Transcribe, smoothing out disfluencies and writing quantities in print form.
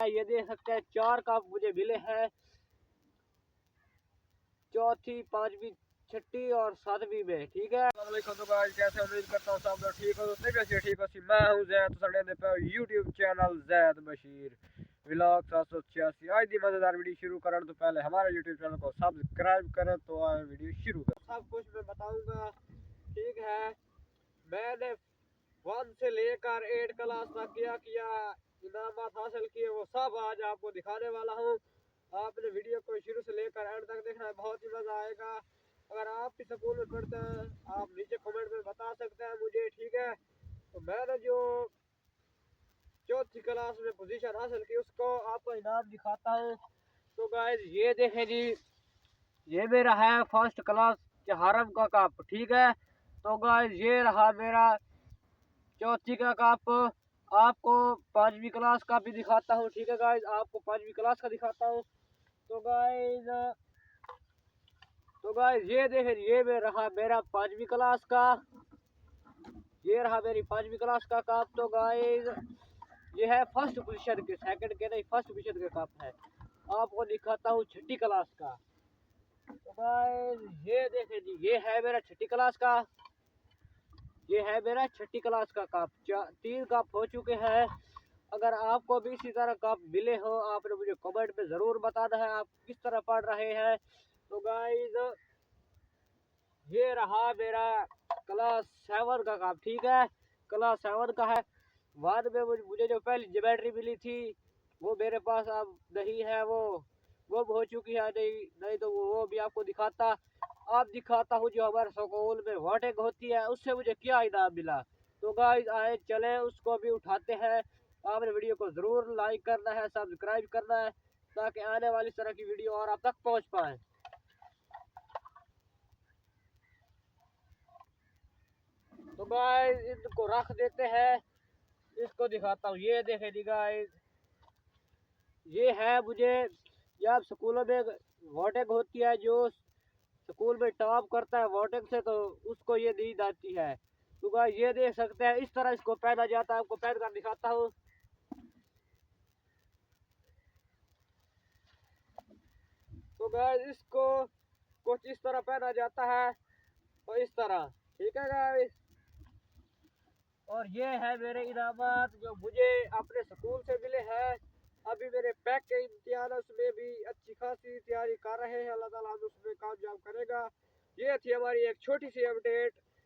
ये देख सकते हैं 4 कप मुझे मिले हैं, चौथी, पांचवी, छठी और सातवीं में। ठीक है, तो गाइस कैसे उम्मीद करता हूँ सब लोग ठीक हो। तो कैसे ठीक हो सी मैं हूँ जैद, तो सड़े पे YouTube channel Zaid Bashir vlog 786। आज दी मजेदार वीडियो शुरू करने तो पहले हमारे यूट्यूब चैनल को सब्सक्राइब करें। तो आज वीडियो शुरू करें। सब कुछ मैं बताऊंगा, ठीक है। मैंने 1 से लेकर 8 क्लास तक किया इनाम हासिल किए, वो सब आज आपको दिखाने वाला हूँ। आपने वीडियो को शुरू से लेकर एंड तक देखना है, बहुत ही मजा आएगा। अगर आप भी स्कूल में पढ़ते हैं आप नीचे कमेंट में बता सकते हैं मुझे, ठीक है। तो मैंने जो चौथी क्लास में पोजीशन हासिल की उसको आपको इनाम दिखाता हूँ। तो गाइस ये देखें जी, ये मेरा है फर्स्ट क्लास के हारम का कप, ठीक है। तो गाइस ये रहा मेरा चौथी का कप। आपको पांचवी क्लास का भी दिखाता हूँ, ठीक है गाइस, आपको पांचवी क्लास का दिखाता हूँ। तो गाइस ये देखें, ये रहा मेरा पांचवी क्लास का, ये रहा मेरी पांचवी क्लास का कप। तो गाइस ये है फर्स्ट पोजीशन के, सेकंड के नहीं, फर्स्ट पोजीशन के कप है। आपको दिखाता हूँ छठी क्लास का। तो गाइस ये देखें जी, ये है मेरा छठी क्लास का, ये है मेरा छठी क्लास का कप। 3 कप हो चुके हैं। अगर आपको भी इसी तरह कप मिले हो, आपने मुझे कमेंट में जरूर बताना है आप किस तरह पढ़ रहे हैं। तो गाइस ये रहा मेरा क्लास 7 का कप, ठीक है, क्लास 7 का है। बाद में मुझे जो पहली ज्योमेट्री मिली थी वो मेरे पास अब नहीं है, वो गुम हो चुकी है। नहीं तो वो भी आपको दिखाता हूँ जो हमारे स्कूल में वोटिंग होती है उससे मुझे क्या इनाम मिला। तो गाइस आए चले उसको भी उठाते हैं। आपने वीडियो को जरूर लाइक करना है, सब्सक्राइब करना है, ताकि आने वाली तरह की वीडियो और आप तक पहुँच पाए। तो गाइस इनको रख देते हैं, इसको दिखाता हूँ। ये देखे जी गाइस, ये है मुझे, जब स्कूलों में वोटिंग होती है, जो स्कूल में टॉप करता है वोटिंग से, तो उसको ये दी जाती है। तो गाइस ये देख सकते हैं, इस तरह इसको पहना जाता है। आपको पहन कर दिखाता हूँ। तो गाइस इसको कुछ इस तरह पहना जाता है, तो इस तरह, ठीक है गाइस। और ये है मेरे इनामात जो मुझे अपने स्कूल से मिले हैं। अभी मेरे पैक के इम्तिहान उसमें भी अच्छी खासी तैयारी कर रहे हैं, अल्लाह ताला हमें उसमें कामयाब करेगा। ये थी हमारी एक छोटी सी अपडेट।